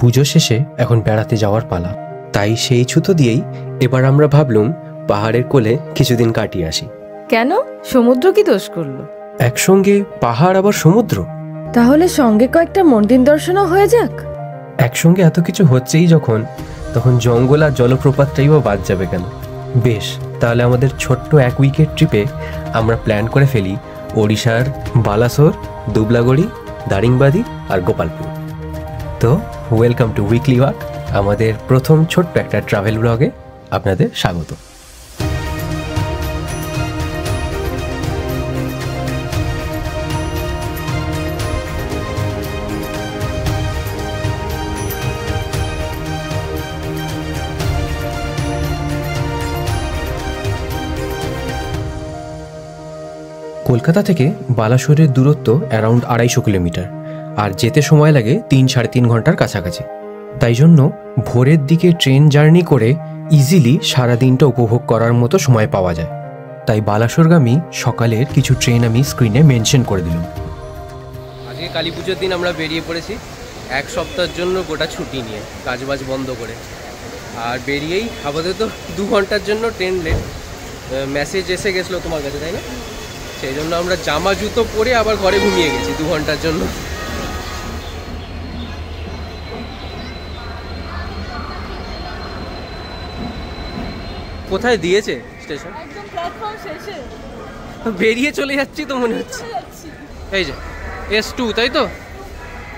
পুজো শেষে এখন বেড়াতে যাওয়ার পালা, তাই সেই ছুতো দিয়েই এবার আমরা ভাবলুম পাহাড়ের কোলে কিছুদিন কাটিয়ে আসি। কেন, সমুদ্র কি দোষ করলো? একসঙ্গে পাহাড় আবার সমুদ্র, তাহলে সঙ্গে কয়েকটা মন্দির দর্শনও হয়ে যাক। একসঙ্গে এত কিছু হচ্ছেই যখন, তখন জঙ্গল আর জলপ্রপাতটাইও বাদ যাবে কেন? বেশ, তাহলে আমাদের ছোট্ট 1 উইকের ট্রিপে আমরা প্ল্যান করে ফেলি ওড়িশার বালাসোর, দুবলাগড়ি, দারিংবাদী আর গোপালপুর। তো ওয়েলকাম টু উইকলি ওয়াক, আমাদের প্রথম ছোট্ট একটা ট্রাভেল ব্লগে আপনাদের স্বাগত। কলকাতা থেকে বালাসোরের দূরত্ব অ্যারাউন্ড 250 কিলোমিটার, আর যেতে সময় লাগে 3-3.5 ঘন্টার কাছাকাছি। তাই জন্য ভোরের দিকে ট্রেন জার্নি করে ইজিলি সারাদিনটা উপভোগ করার মতো সময় পাওয়া যায়। তাই বালাসোরগামী সকালের কিছু ট্রেন আমি স্ক্রিনে মেনশন করে দিলাম। আজকে কালী পুজোর দিন আমরা বেরিয়ে পড়েছি 1 সপ্তাহের জন্য গোটা ছুটি নিয়ে, কাজবাজ বন্ধ করে। আর বেরিয়েই আপাতত 2 ঘন্টার জন্য ট্রেন লেট মেসেজ এসে গেছিলো তোমার কাছে, তাই না? সেই জন্য আমরা জামা জুতো পরে আবার ঘরে ঘুমিয়ে গেছি 2 ঘন্টার জন্য। কোথায় দিয়েছে স্টেশন? একদম প্ল্যাটফর্ম শেষে বেরিয়ে চলে যাচ্ছি তো মনে হচ্ছে। এই যে S2, তাই তো?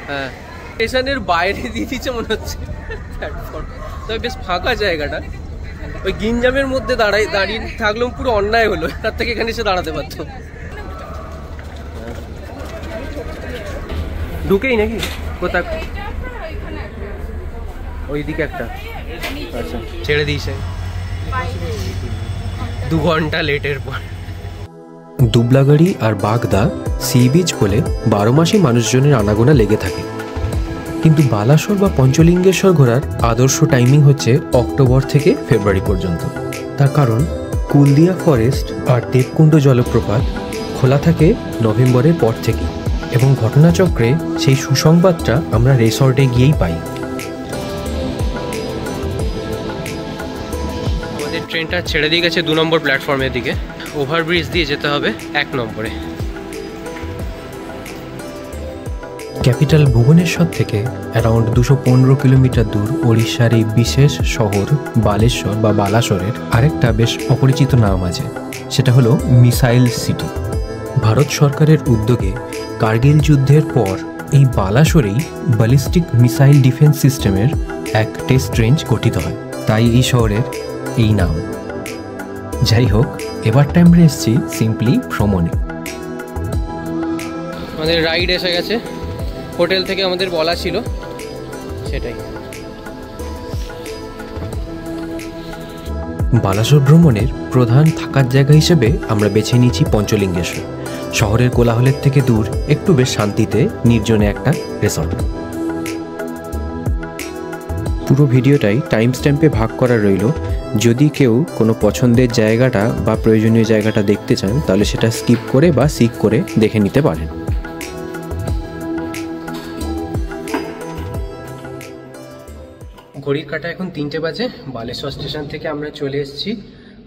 হ্যাঁ, স্টেশনের বাইরে দিয়ে দিচ্ছে মনে হচ্ছে প্ল্যাটফর্ম। তবে বেশ ফাঁকা জায়গাটা, ওই গিঞ্জামের মধ্যে দাঁড়িয়ে থাকলাম, পুরো অন্যায় হলো। তার থেকে এখানে এসে দাঁড়াতে পারতো। ঢুকেই নাকি কোথা? ওইদিকে একটা, আচ্ছা ছেড়ে দিয়েছে 2 ঘন্টা লেটের পর। দুবলাগড়ি আর বাগদা সি বিচ বলে 12 মাসই মানুষজনের আনাগোনা লেগে থাকে, কিন্তু বালাসোর বা পঞ্চলিঙ্গেশ্বর ঘোরার আদর্শ টাইমিং হচ্ছে অক্টোবর থেকে ফেব্রুয়ারি পর্যন্ত। তার কারণ কুলদিয়া ফরেস্ট আর দেবকুণ্ড জলপ্রপাত খোলা থাকে নভেম্বরের পর থেকে, এবং ঘটনাচক্রে সেই সুসংবাদটা আমরা রিসর্টে গিয়েই পাই। আমাদের ট্রেনটা ছেড়ে দিয়ে গেছে 2 নম্বর প্ল্যাটফর্মের দিকে। ওভারব্রিজ দিয়ে যেতে হবে 1 নম্বরে। ক্যাপিটাল ভুবনেশ্বর থেকে অ্যারাউন্ড 215 কিলোমিটার দূর ওড়িশার এই বিশেষ শহর বালেশ্বর বা বালাসোরের আরেকটা বেশ অপরিচিত নাম আছে, সেটা হলো মিসাইল সিটি। ভারত সরকারের উদ্যোগে কার্গিল যুদ্ধের পর এই বালাসোরেই ব্যালিস্টিক মিসাইল ডিফেন্স সিস্টেমের এক টেস্ট রেঞ্জ গঠিত হয়, তাই এই শহরের এই নাম। যাই হোক, এবারটা আমরা এসেছি সিম্পলি ভ্রমণে। আমাদের রাইড এসে গেছে, হোটেল থেকে আমাদের বলা ছিল সেটাই। বালাসোর ভ্রমণের প্রধান থাকার জায়গা হিসেবে আমরা বেছে নিয়েছি পঞ্চলিঙ্গেশ্বর, শহরের কোলাহলের থেকে দূর, একটু বেশ শান্তিতে নির্জনে একটা রিসর্ট। পুরো ভিডিওটাই টাইম স্ট্যাম্পে ভাগ করা রইল, যদি কেউ কোনো পছন্দের জায়গাটা বা প্রয়োজনীয় জায়গাটা দেখতে চান তাহলে সেটা স্কিপ করে বা সিক করে দেখে নিতে পারেন। ঘড়ির কাঁটা এখন 3টে বাজে। বালেশ্বর স্টেশন থেকে আমরা চলে এসেছি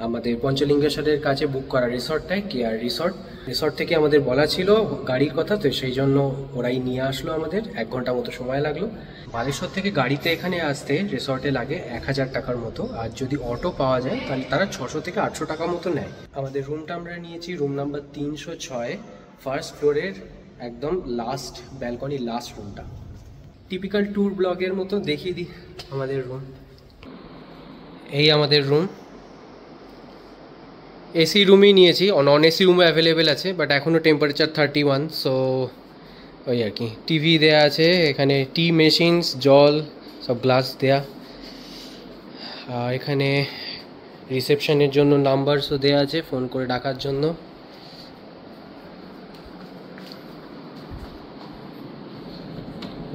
আমাদের পঞ্চলিঙ্গেশ্বরের কাছে বুক করা রিসর্টটায়, কেয়ার রিসর্ট। রিসর্ট থেকে আমাদের বলা ছিল গাড়ির কথা, তো সেই জন্য ওরাই নিয়ে আসলো। আমাদের 1 ঘন্টা মতো সময় লাগলো। বালেশ্বর থেকে গাড়িতে এখানে আসতে রিসর্টে লাগে 1000 টাকার মতো, আর যদি অটো পাওয়া যায় তাহলে তারা 600 থেকে 800 টাকা মতো নেয়। আমাদের রুমটা আমরা নিয়েছি রুম নাম্বার 306, ফার্স্ট ফ্লোরের একদম লাস্ট ব্যালকনি, লাস্ট রুমটা। টিপিক্যাল ট্যুর ব্লগের মতো দেখিয়ে দিই আমাদের রুম। এই আমাদের রুম, এসি রুমই নিয়েছি, নন এসি রুমও অ্যাভেলেবেল আছে, বাট এখনও টেম্পারেচার 31, সো ওই আর কি। টিভি দেয়া আছে এখানে, টি মেশিনস, জল সব গ্লাস দেয়া। আর এখানে রিসেপশনের জন্য নাম্বারসও দেয়া আছে ফোন করে ডাকার জন্য।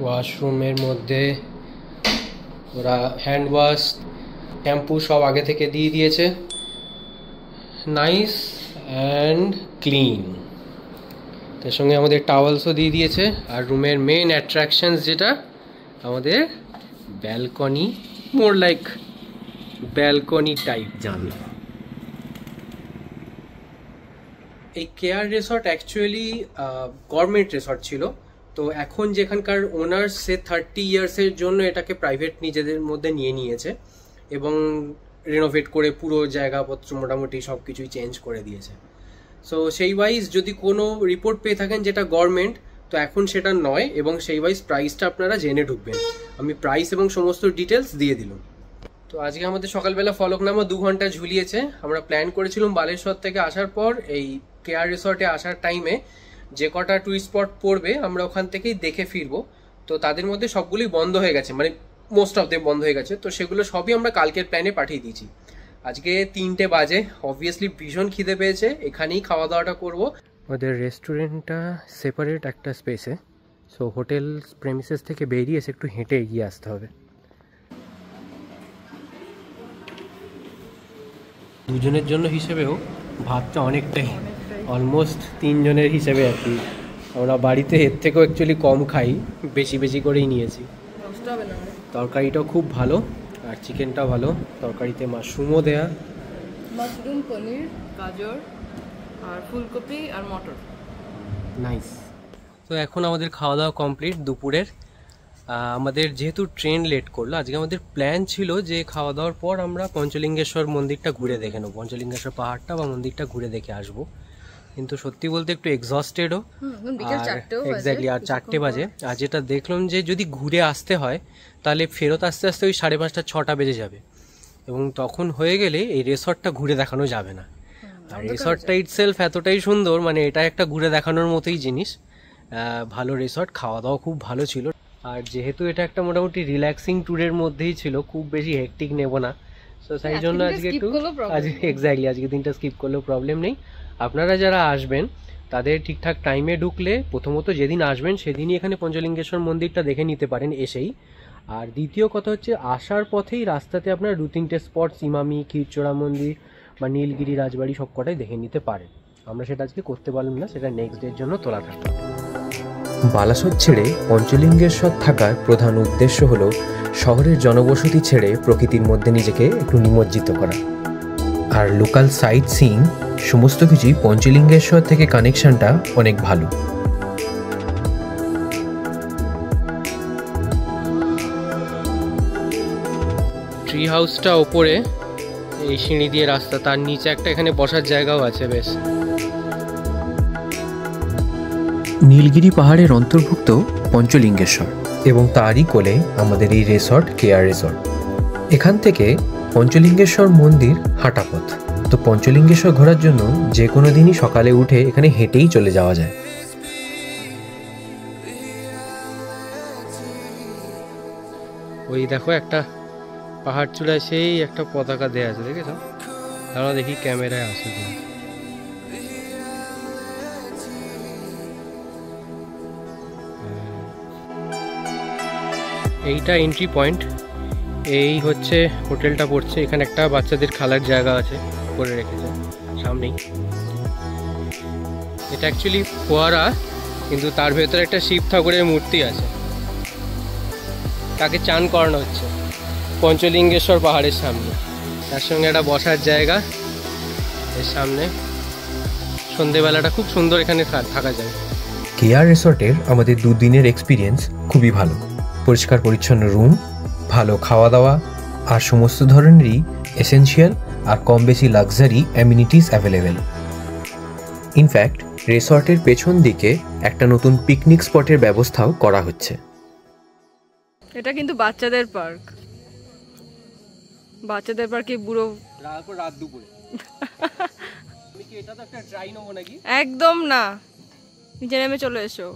ওয়াশরুমের মধ্যে ওরা হ্যান্ড ওয়াশ, শ্যাম্পু সব আগে থেকে দিয়ে দিয়েছে, নাইস অ্যান্ড ক্লিন। তার সঙ্গে আমাদের টাওয়ালসও দিয়ে দিয়েছে। আর রুমের মেন অ্যাট্রাকশনস যেটা, আমাদের balcony, more like balcony type জানলা। এই care resort actually government resort ছিল, তো এখন যেখানকার ওনার সে 30 ইয়ার্সের জন্য এটাকে প্রাইভেট নিজেদের মধ্যে নিয়ে নিয়েছে এবং রিনোভেট করে পুরো জায়গাপত্র মোটামুটি সব কিছুই চেঞ্জ করে দিয়েছে। সো সেই ওয়াইজ যদি কোনো রিপোর্ট পেয়ে থাকেন যেটা গভর্নমেন্ট, তো এখন সেটা নয়, এবং সেই ওয়াইজ প্রাইসটা আপনারা জেনে ঢুকবেন। আমি প্রাইস এবং সমস্ত ডিটেলস দিয়ে দিলাম। তো আজকে আমাদের সকালবেলা ফলকনামা 2 ঘন্টা ঝুলিয়েছে। আমরা প্ল্যান করেছিলাম বালেশ্বর থেকে আসার পর এই কেয়ার রিসর্টে আসার টাইমে যে কটা টুরিস্ট স্পট পড়বে আমরা ওখান থেকেই দেখে ফিরবো। তো তাদের মধ্যে সবগুলোই বন্ধ হয়ে গেছে, মানে মোস্ট অফ দেম বন্ধ হয়ে গেছে। তো সেগুলো সবই আমরা কালকের প্ল্যানে পাঠিয়ে দিয়েছি। আজকে 3টে বাজে, অবভিয়াসলি ভীষণ খিদে পেয়েছে, এখানেই খাওয়া দাওয়াটা করবো। ওদের রেস্টুরেন্টটা সেপারেট একটা স্পেসে, সো হোটেল প্রেমিসেস থেকে বেরিয়ে এসে একটু হেঁটে এগিয়ে আসতে হবে। দুজনের জন্য হিসেবেও ভাতটা অনেকটাই, অলমোস্ট 3 জনের হিসেবে আর কি। আমরা বাড়িতে এর থেকেও অ্যাকচুয়ালি কম খাই, বেশি বেশি করেই নিয়েছি। তরকারিটাও খুব ভালো আর চিকেনটাও ভালো। তরকারিতে মাশরুমও দেয়া, মাশরুম, পনির, গাজর আর ফুলকপি আর মটর। নাইস। তো এখন আমাদের খাওয়া দাওয়া কমপ্লিট দুপুরের। আমাদের যেহেতু ট্রেন লেট করলো, আজকে আমাদের প্ল্যান ছিল যে খাওয়া দাওয়ার পর আমরা পঞ্চলিঙ্গেশ্বর মন্দিরটা ঘুরে দেখে নেবো, পঞ্চলিঙ্গেশ্বর পাহাড়টা বা মন্দিরটা ঘুরে দেখে আসবো। কিন্তু সত্যি বলতে একটু এক্সস্টেডও, এক্স্যাক্টলি আর 4টে বাজে। আর যেটা দেখলাম যে যদি ঘুরে আসতে হয় তাহলে ফেরত আসতে আসতে ওই 5:30 6টা বেজে যাবে, এবং তখন হয়ে গেলে এই রিসর্টটা ঘুরে দেখানো যাবে না। আর রিসর্টটা ইটসেলফ এতটাই সুন্দর, মানে এটা একটা ঘুরে দেখানোর মতোই জিনিস। ভালো রিসর্ট, খাওয়া দাওয়া খুব ভালো ছিল। আর যেহেতু এটা একটা মোটামুটি রিল্যাক্সিং ট্যুরের মধ্যেই ছিল, খুব বেশি হেক্টিক নেব না, সো সেই জন্য আজকে একটু এক্স্যাক্টলি আজকে দিনটা স্কিপ করলেও প্রবলেম নেই। আপনারা যারা আসবেন তাদের ঠিকঠাক টাইমে ঢুকলে প্রথমত যেদিন আসবেন সেদিনই এখানে পঞ্চলিঙ্গেশ্বর মন্দিরটা দেখে নিতে পারেন এসেই। আর দ্বিতীয় কথা হচ্ছে আসার পথেই রাস্তাতে আপনার 2-3টে স্পট, ইমামি, ক্ষীরচোরা মন্দির বা নীলগিরি রাজবাড়ি সব কটাই দেখে নিতে পারেন। আমরা সেটা আজকে করতে পারলাম না, সেটা নেক্সট ডের জন্য তোলা থাকবে। বালাসর ছেড়ে পঞ্চলিঙ্গেশ্বর থাকার প্রধান উদ্দেশ্য হলো শহরের জনবসতি ছেড়ে প্রকৃতির মধ্যে নিজেকে একটু নিমজ্জিত করা। আর লোকাল সাইট সিইং সমস্ত কিছুই পঞ্চলিঙ্গেশ্বর থেকে কানেকশনটা অনেক ভালো। ট্রি হাউসটা ওপরে, এই সিঁড়ি দিয়ে রাস্তা, তার নিচে একটা এখানে বসার জায়গাও আছে বেশ। নীলগিরি পাহাড়ের অন্তর্ভুক্ত পঞ্চলিঙ্গেশ্বর এবং তারই কোলে আমাদের এই রিসর্ট কেয়ার রিসর্ট। এখান থেকে পঞ্চলিঙ্গেশ্বর মন্দির হাঁটা পথ। তো পঞ্চলিঙ্গেশ্বর ঘোরার জন্য যে কোনো দিনই সকালে উঠে এখানে হেঁটেই চলে যাওয়া যায়। ওই দেখো একটা পাহাড় চূড়ায় সেই একটা পতাকা দেয়া আছে, দেখেছ? আমরা দেখি ক্যামেরায় আসে কিনা। এইটা এন্ট্রি পয়েন্ট, এই হচ্ছে হোটেলটা পড়ছে। এখানে একটা বাচ্চাদের খেলার জায়গা আছে করে রেখেছে সামনেই। এটা অ্যাকচুয়ালি ফোয়ারা, কিন্তু তার ভেতরে একটা শিব ঠাকুরের মূর্তি আছে, তাকে চান করানো হচ্ছে পঞ্চলিঙ্গেশ্বর পাহাড়ের সামনে। তার সঙ্গে একটা বসার জায়গা এর সামনে। সন্ধেবেলাটা খুব সুন্দর এখানে থাকা যায়। কেয়ার রিসর্টের আমাদের 2 দিনের এক্সপিরিয়েন্স খুবই ভালো। পরিষ্কার পরিচ্ছন্ন রুম, ভালো খাওয়া দাওয়া আর সমস্ত ধরনেরই এসেনশিয়াল আর কম বেশি লাক্সারি অ্যামিনিটিস অ্যাভেলেবেল। ইনফ্যাক্ট রিসর্টের পেছন দিকে একটা নতুন পিকনিক স্পটের ব্যবস্থাও করা হচ্ছে। এটা কিন্তু বাচ্চাদের পার্ক। বাচ্চাদের পার্কে বুড়ো রাত দুপুরে এটা তো একটা ট্রাই নেবো নাকি? একদম না, নিচে নেমে চলে এসো।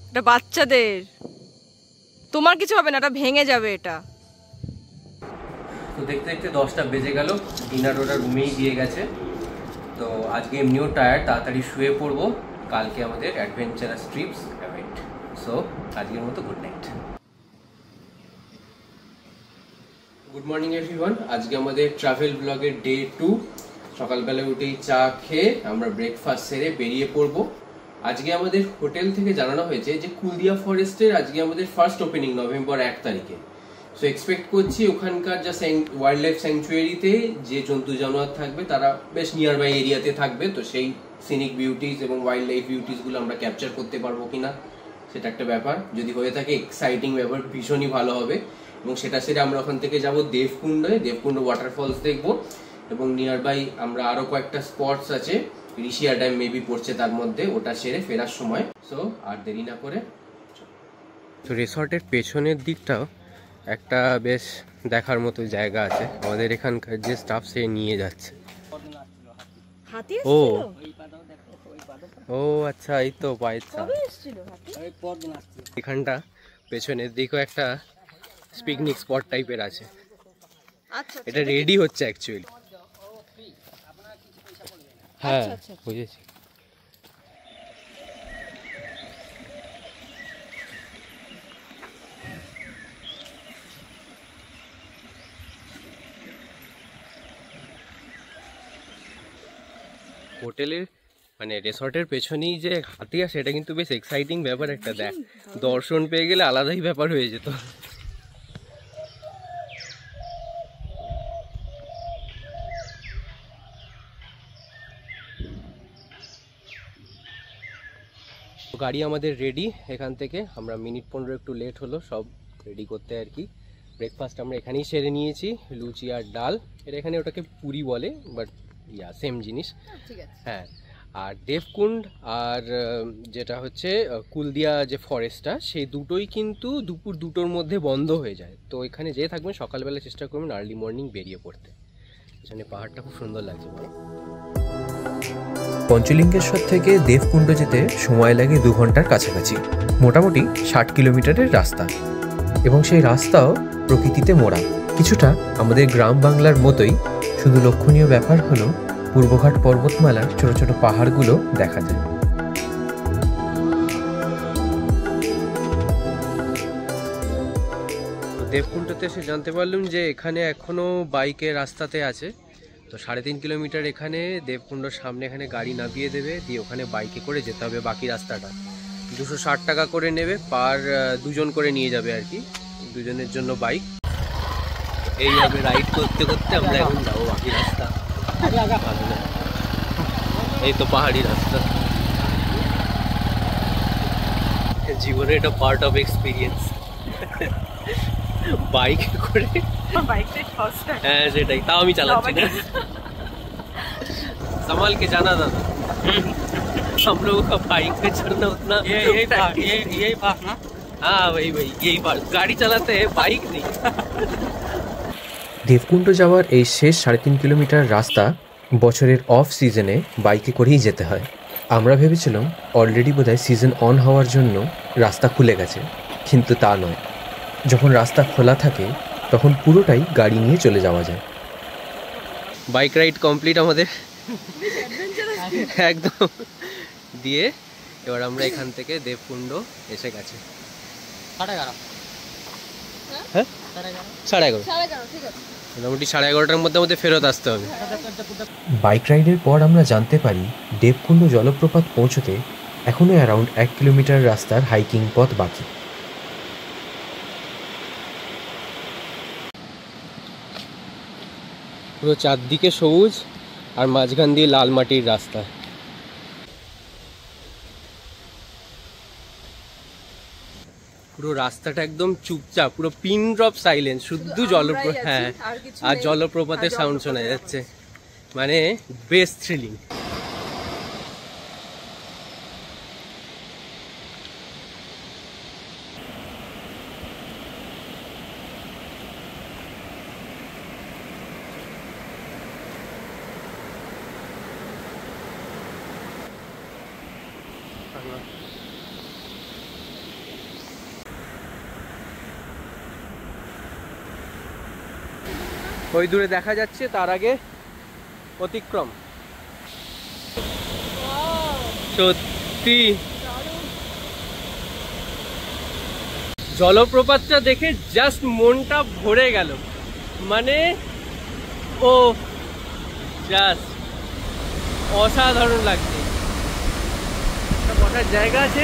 এটা বাচ্চাদের, তোমার কিছু হবে না, এটা ভেঙে যাবে এটা। তো দেখতে দেখতে 10টা বেজে গেল, ডিনার ওটা রুমেই দিয়ে গেছে। তো আজকে এমনিও টায়ার্ড, তাড়াতাড়ি শুয়ে পড়বো। কালকে আমাদের অ্যাডভেঞ্চারাস ট্রিপস অ্যাওয়েট। সো আজকের মতো good night. Good morning everyone. আজকে আমাদের ট্রাভেল ব্লগের ডে 2। সকালবেলা উঠেই চা খেয়ে আমরা ব্রেকফাস্ট সেরে বেরিয়ে পড়বো। আজকে আমাদের হোটেল থেকে জানানো হয়েছে যে কুলদিয়া ফরেস্টের আজকে আমাদের ফার্স্ট ওপেনিং নভেম্বর 1 তারিখে। সো এক্সপেক্ট করছি ওখানকার যা ওয়াইল্ড লাইফ স্যাংচুয়ারিতে যে জন্তু জানোয়ার থাকবে তারা বেশ নিয়ার বাই এরিয়াতে থাকবে, তো সেই সিনিক বিউটিস এবং ওয়াইল্ড লাইফ বিউটিসগুলো আমরা ক্যাপচার করতে পারবো কিনা সেটা একটা ব্যাপার। যদি হয়ে থাকে এক্সাইটিং ব্যাপার, ভীষণই ভালো হবে। এবং সেটা সেরে আমরা ওখান থেকে যাব দেবকুণ্ড ওয়াটারফলস দেখবো, এবং নিয়ার বাই আমরা আরো কয়েকটা স্পটস আছে, ঋষিয়া ড্যাম মেবি পড়ছে তার মধ্যে, ওটা সেরে ফেরার সময়। সো আর দেরি না করে তো রিসর্টের পেছনের দিকটাও একটা বেশ দেখার মতো জায়গা আছে, আমাদের এখানকার যে স্টাফ সে নিয়ে যাচ্ছে। হাতি ও এসেছিল? ও আচ্ছা, এই তো পাইছা কবে এসেছিল হাতি? এখানটা পেছনের দিকেও একটা পিকনিক স্পট টাইপের আছে, আচ্ছা এটা রেডি হচ্ছে অ্যাকচুয়ালি। হ্যাঁ আচ্ছা। বুঝেছি। হোটেলের মানে রিসর্টের পেছনেই যে হাতি আসে, এটা কিন্তু বেশ এক্সাইটিং ব্যাপার একটা। দেখ, দর্শন পেয়ে গেলে আলাদাই ব্যাপার হয়ে যেত। গাড়ি আমাদের রেডি, এখান থেকে আমরা মিনিট 15 একটু লেট হলো সব রেডি করতে আর কি। ব্রেকফাস্ট আমরা এখানেই সেরে নিয়েছি, লুচি আর ডাল। এটা এখানে ওটাকে পুরি বলে, বাট সেম জিনিস। ঠিক আছে। হ্যাঁ, আর দেবকুণ্ড আর যেটা হচ্ছে কুলদিয়া যে ফরেস্টটা, সেই দুটোই কিন্তু দুপুর 2টোর মধ্যে বন্ধ হয়ে যায়। তো এখানে যেয়ে থাকবেন সকালবেলা চেষ্টা করবেন আর্লি মর্নিং বেরিয়ে পড়তে। এখানে পাহাড়টা খুব সুন্দর লাগছে। পঞ্চলিঙ্গেশ্বর থেকে দেবকুণ্ড যেতে সময় লাগে 2 ঘন্টার কাছাকাছি, মোটামুটি 60 কিলোমিটারের রাস্তা। এবং সেই রাস্তাও প্রকৃতিতে মোড়া, কিছুটা আমাদের গ্রাম বাংলার মতোই। শুধু লক্ষণীয় ব্যাপার হলো পূর্বঘাট পর্বতমালার ছোট ছোট পাহাড়গুলো দেখা যায়। দেবকুণ্ডতে এসে জানতে পারলাম যে এখানে এখনো বাইকের রাস্তাতে আছে। তো 3.5 কিলোমিটার এখানে দেবকুণ্ডর সামনে এখানে গাড়ি নামিয়ে দেবে, দিয়ে ওখানে বাইকে করে যেতে হবে বাকি রাস্তাটা। 260 টাকা করে নেবে পার 2 জন করে নিয়ে যাবে আর কি, 2 জনের জন্য বাইক। এইভাবে রাইড করতে করতে আমরা এখন যাবো বাকি রাস্তা। ভালো না, এই তো পাহাড়ি রাস্তা। জীবনে এটা পার্ট অফ এক্সপিরিয়েন্স, বাইকে করে। হ্যাঁ সেটাই, তাও আমি চালাচ্ছি না, संभाल के जाना दादा। हम लोगों का बाइक पे चढ़ना उतना यही पार्ट ना। हाँ वही यही पार्ट, गाड़ी चलाते हैं बाइक नहीं। দেবকুণ্ড যাওয়ার এই শেষ 3.5 কিলোমিটার রাস্তা বছরের অফ সিজনে বাইকে করেই যেতে হয়। আমরা ভেবেছিলাম অলরেডি বোধহয় সিজন অন হওয়ার জন্য রাস্তা খুলে গেছে, কিন্তু তা নয়। যখন রাস্তা খোলা থাকে তখন পুরোটাই গাড়ি নিয়ে চলে যাওয়া যায়। বাইক রাইড কমপ্লিট আমাদের একদম। দিয়ে এবার আমরা এখান থেকে দেবকুণ্ড এসে গেছে। 11:30। হ্যাঁ 11:30। ঠিক আছে। মোটামুটি 11:30টার মধ্যে ফেরত আসতে হবে। বাইক রাইডের পর আমরা জানতে পারি দেবকুণ্ড জলপ্রপাত পৌঁছতে এখনও অ্যারাউন্ড 1 কিলোমিটার রাস্তার হাইকিং পথ বাকি। পুরো চারদিকে সবুজ আর মাঝখান দিয়ে লাল মাটির রাস্তা। পুরো রাস্তাটা একদম চুপচাপ, পুরো পিন ড্রপ সাইলেন্স, শুধু জলপ্রপাত। হ্যাঁ, আর জলপ্রপাতের সাউন্ড শোনা যাচ্ছে, মানে বেস্ট থ্রিলিং। ওই দূরে দেখা যাচ্ছে, তার আগে অতিক্রম। সত্যি জলপ্রপাতটা দেখে জাস্ট মনটা ভরে গেল, মানে ও জাস্ট অসাধারণ লাগছে। একটা বসার জায়গা আছে,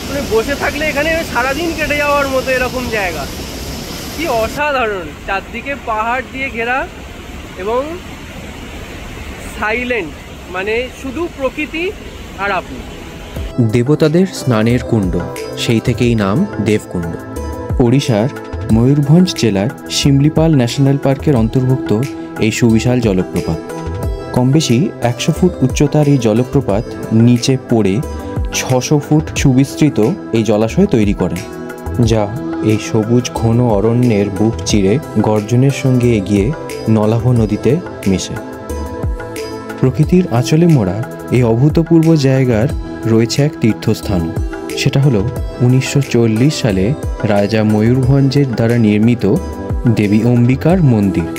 মানে বসে থাকলে এখানে সারাদিন কেটে যাওয়ার মতো এরকম জায়গা। কি অসাধারণ, চারদিকে পাহাড় দিয়ে ঘেরা এবং সাইলেন্ট, মানে শুধু প্রকৃতি আর আপনি। দেবতাদের স্নানের কুণ্ড, সেই থেকেই নাম দেবকুণ্ড। ওড়িশার ময়ূরভঞ্জ জেলার শিমলিপাল ন্যাশনাল পার্কের অন্তর্ভুক্ত এই সুবিশাল জলপ্রপাত। কম বেশি 100 ফুট উচ্চতার এই জলপ্রপাত নিচে পড়ে 600 ফুট সুবিস্তৃত এই জলাশয় তৈরি করে, যা এই সবুজ ঘন অরণ্যের বুক চিরে গর্জনের সঙ্গে এগিয়ে নলাভ নদীতে মেশে। প্রকৃতির আঁচলে মোড়া এই অভূতপূর্ব জায়গার রয়েছে এক তীর্থস্থান। সেটা হলো 1940 সালে রাজা ময়ূরভঞ্জের দ্বারা নির্মিত দেবী অম্বিকার মন্দির।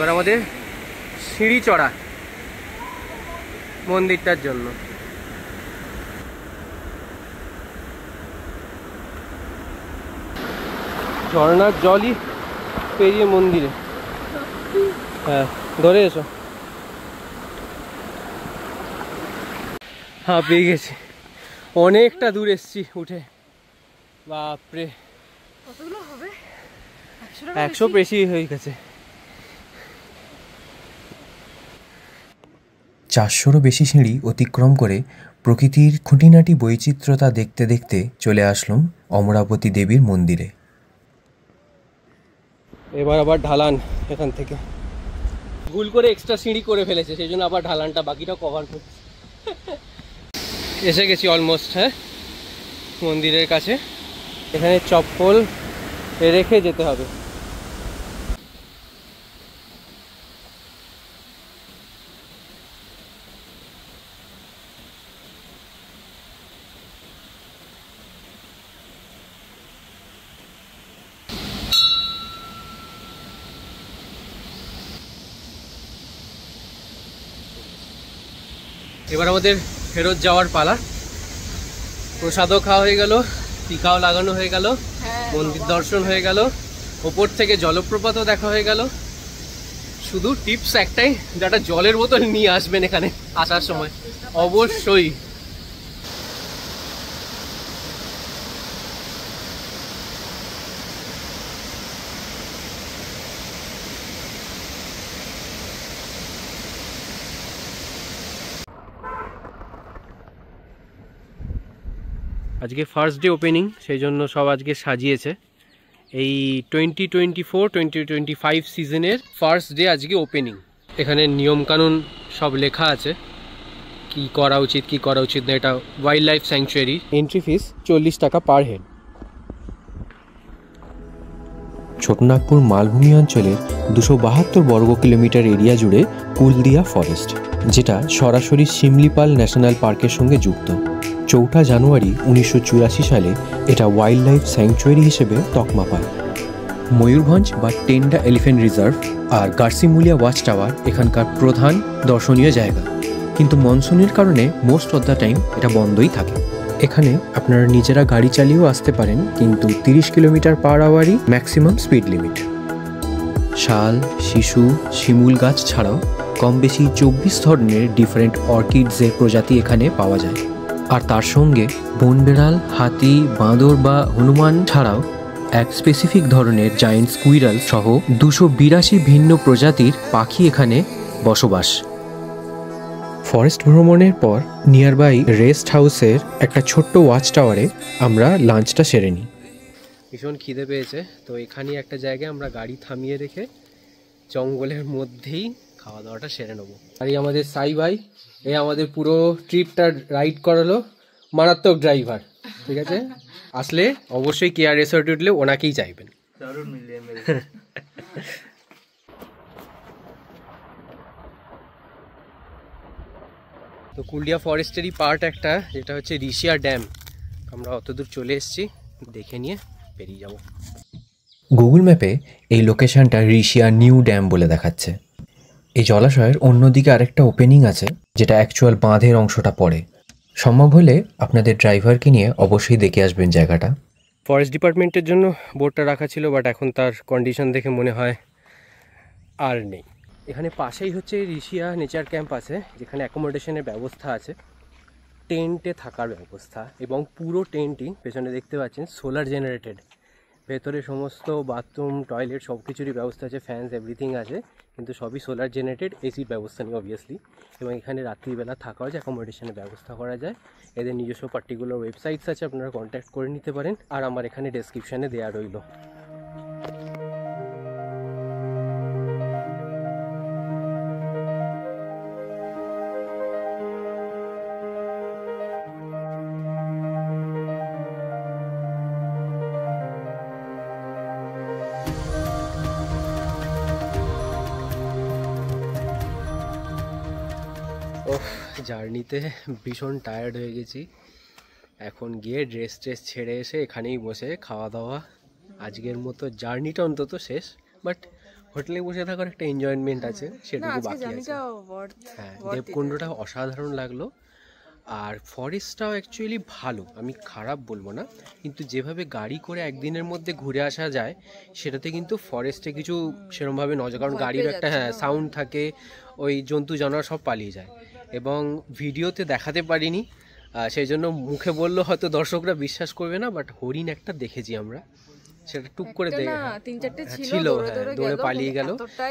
এবার আমাদের সিঁড়ি চড়া মন্দিরটার জন্য। ঝর্ণার জলই পেরিয়ে মন্দিরে। হ্যাঁ, ধরে এসো। হ্যাঁ, পেয়ে গেছি। অনেকটা দূর এসছি উঠে। বাপরে, 100 বেশি হয়ে গেছে। 400-রও বেশি সিঁড়ি অতিক্রম করে প্রকৃতির খুঁটিনাটি বৈচিত্র্যতা দেখতে দেখতে চলে আসলাম অমরাবতী দেবীর মন্দিরে। এবার আবার ঢালান, এখান থেকে ভুল করে এক্সট্রা সিঁড়ি করে ফেলেছে, সেই জন্য আবার ঢালানটা বাকিটা কভার করছে। এসে গেছি অলমোস্ট। হ্যাঁ, মন্দিরের কাছে। এখানে চপ্পল রেখে যেতে হবে। এবার আমাদের ফেরত যাওয়ার পালা। প্রসাদও খাওয়া হয়ে গেল, টিকাও লাগানো হয়ে গেল, মন্দির দর্শন হয়ে গেল, ওপর থেকে জলপ্রপাতও দেখা হয়ে গেল। শুধু টিপস একটাই, যেটা জলের বোতল নিয়ে আসবেন এখানে আসার সময় অবশ্যই। আজকে ফার্স্ট ডে ওপেনিং, সেই জন্য সব আজকে সাজিয়েছে। এই 2024-2025 সিজনের ফার্স্ট ডে আজকে ওপেনিং। এখানে নিয়মকানুন সব লেখা আছে, কি করা উচিত কি করা উচিত না। এটা wildlife sanctuary. Entry fees 40 টাকা পার হেড। ছোটনাগপুর মালভূমি অঞ্চলের 272 বর্গ কিলোমিটার এরিয়া জুড়ে কুলদিয়া ফরেস্ট, যেটা সরাসরি শিমলিপাল ন্যাশনাল পার্কের সঙ্গে যুক্ত। 4 জানুয়ারি 1984 সালে এটা ওয়াইল্ড লাইফ স্যাংচুয়ারি হিসেবে তকমা পায়। ময়ূরভঞ্জ বা টেন্ডা এলিফ্যান্ট রিজার্ভ আর গার্সিমুলিয়া ওয়াচ টাওয়ার এখানকার প্রধান দর্শনীয় জায়গা, কিন্তু মনসুনের কারণে মোস্ট অফ দ্য টাইম এটা বন্ধই থাকে। এখানে আপনারা নিজেরা গাড়ি চালিয়েও আসতে পারেন, কিন্তু 30 কিলোমিটার পার আওয়ারই ম্যাক্সিমাম স্পিড লিমিট। শাল, শিশু, শিমুল গাছ ছাড়াও কম বেশি 24 ধরনের ডিফারেন্ট অর্কিডসের প্রজাতি এখানে পাওয়া যায়। আর তার সঙ্গে বন বেড়াল, হাতি, বাঁদর বা হনুমান ছাড়াও এক স্পেসিফিক ধরনের জায়েন্ট স্কুইরাল সহ 282 ভিন্ন প্রজাতির পাখি এখানে বসবাস। ফরেস্ট ভ্রমণের পর নিয়ারবাই রেস্ট হাউসের একটা ছোট্ট ওয়াচ টাওয়ারে আমরা লাঞ্চটা সেরে নিই। ভীষণ খিদে পেয়েছে, তো এখানেই একটা জায়গায় আমরা গাড়ি থামিয়ে রেখে জঙ্গলের মধ্যেই খাওয়া দাওয়াটা সেরে নেবো। আর এই আমাদের সাই ভাই, এই আমাদের পুরো ট্রিপটা রাইড করালো, মারাত্মক ড্রাইভার। ঠিক আছে, আসলে অবশ্যই কেয়ার রিসর্টে উঠলে ওনাকেই চাইবেন। তো কুলডিয়া ফরেস্টেরই পার্ট একটা, যেটা হচ্ছে ঋষিয়া ড্যাম। আমরা অতদূর চলে এসেছি, দেখে নিয়ে বেরিয়ে যাব। গুগল ম্যাপে এই লোকেশনটা ঋষিয়া নিউ ড্যাম বলে দেখাচ্ছে। এই জলাশয়ের অন্যদিকে আরেকটা ওপেনিং আছে, যেটা অ্যাকচুয়াল বাঁধের অংশটা পড়ে। সম্ভব হলে আপনাদের ড্রাইভারকে নিয়ে অবশ্যই দেখে আসবেন জায়গাটা। ফরেস্ট ডিপার্টমেন্টের জন্য বোর্ডটা রাখা ছিল, বাট এখন তার কন্ডিশন দেখে মনে হয় আর নেই। এখানে পাশেই হচ্ছে ঋষিয়া নেচার ক্যাম্প আছে, যেখানে অ্যাকোমোডেশনের ব্যবস্থা আছে, টেন্টে থাকার ব্যবস্থা, এবং পুরো টেন্টই পেছনে দেখতে পাচ্ছেন সোলার জেনারেটেড। ভেতরে সমস্ত বাথরুম, টয়লেট সব কিছুরই ব্যবস্থা আছে, ফ্যানস এভরিথিং আছে, কিন্তু সবই সোলার জেনারেটেড, এসির ব্যবস্থা নেই অবভিয়াসলি। এবং এখানে রাত্রিবেলা থাকাও যায়, অ্যাকোমোডেশনের ব্যবস্থা করা যায়। এদের নিজস্ব পার্টিকুলার ওয়েবসাইটস আছে, আপনারা কন্ট্যাক্ট করে নিতে পারেন, আর আমার এখানে ডেসক্রিপশানে দেওয়া রইল। জার্নিতে ভীষণ টায়ার্ড হয়ে গেছি, এখন গিয়ে ড্রেস ছেড়ে এসে এখানেই বসে খাওয়া দাওয়া। আজকের মতো জার্নিটা অন্তত শেষ, বাট হোটেলে বসে থাকার একটা এনজয়মেন্ট আছে, সেটুকু বাকি আছে। হ্যাঁ, দেবকুণ্ডটা অসাধারণ লাগলো, আর ফরেস্টটাও অ্যাকচুয়ালি ভালো, আমি খারাপ বলবো না, কিন্তু যেভাবে গাড়ি করে একদিনের মধ্যে ঘুরে আসা যায় সেটাতে কিন্তু ফরেস্টে কিছু সেরকমভাবে নজর, কারণ গাড়ির একটা সাউন্ড থাকে, ওই জন্তু জানোয়ার সব পালিয়ে যায়। এবং ভিডিওতে দেখাতে পারিনি, সেই জন্য মুখে বললেও হয়তো দর্শকরা বিশ্বাস করবে না, বাট হরিণ একটা দেখেছি আমরা, সেটা টুক করে ছিল, দৌড়ে পালিয়ে গেল,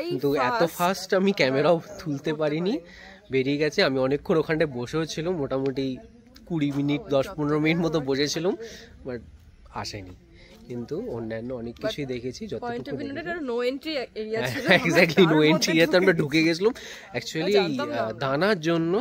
কিন্তু এত ফাস্ট আমি ক্যামেরাও তুলতে পারিনি, বেরিয়ে গেছে। আমি অনেকক্ষণ ওখানটায় বসেও ছিলাম, মোটামুটি 20 মিনিট 10-15 মিনিট মতো বসেছিলাম, বাট আসেনি। কিন্তু অন্যান্য অনেক কিছুই দেখেছি, যতটুকু নো এন্ট্রি এরিয়া ছিল, এক্স্যাক্টলি নো এন্ট্রি এরিয়াতে আমরা ঢুকে গেছিলাম। অ্যাকচুয়ালি দানার জন্য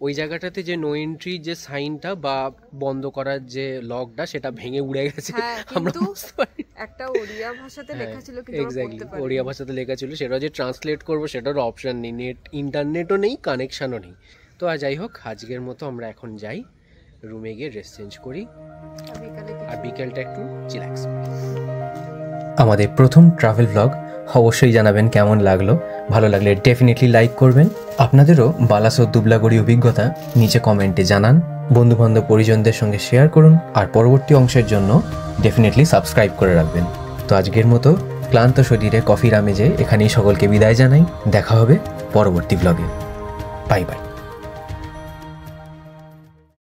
ওই জায়গাটাতে যে নো এন্ট্রি যে সাইনটা বা বন্ধ করার যে লকটা, সেটা ভেঙে উড়ে গেছে, আমরা বুঝতে পারি। একটা ওড়িয়া ভাষাতে লেখা ছিল, কিন্তু এক্স্যাক্টলি ওড়িয়া ভাষাতে লেখা ছিল, সেটা যে ট্রান্সলেট করবো সেটারও অপশন নেই, নেট ইন্টারনেটও নেই, কানেকশনও নেই। তো আর যাই হোক, আজকের মতো আমরা এখন যাই, রুমে গিয়ে ড্রেস চেঞ্জ করি, আর বিকেলটা একটু চিল্যাক্স করি। আমাদের প্রথম ট্রাভেল ব্লগ অবশ্যই জানাবেন কেমন লাগলো। ভালো লাগলে ডেফিনেটলি লাইক করবেন। আপনাদেরও বালাসোর দুবলাগড়ি অভিজ্ঞতা নিচে কমেন্টে জানান, বন্ধুবান্ধব পরিজনদের সঙ্গে শেয়ার করুন, আর পরবর্তী অংশের জন্য ডেফিনেটলি সাবস্ক্রাইব করে রাখবেন। তো আজকের মতো ক্লান্ত শরীরে কফির আমেজে এখানেই সকলকে বিদায় জানাই। দেখা হবে পরবর্তী ব্লগে। Bye bye.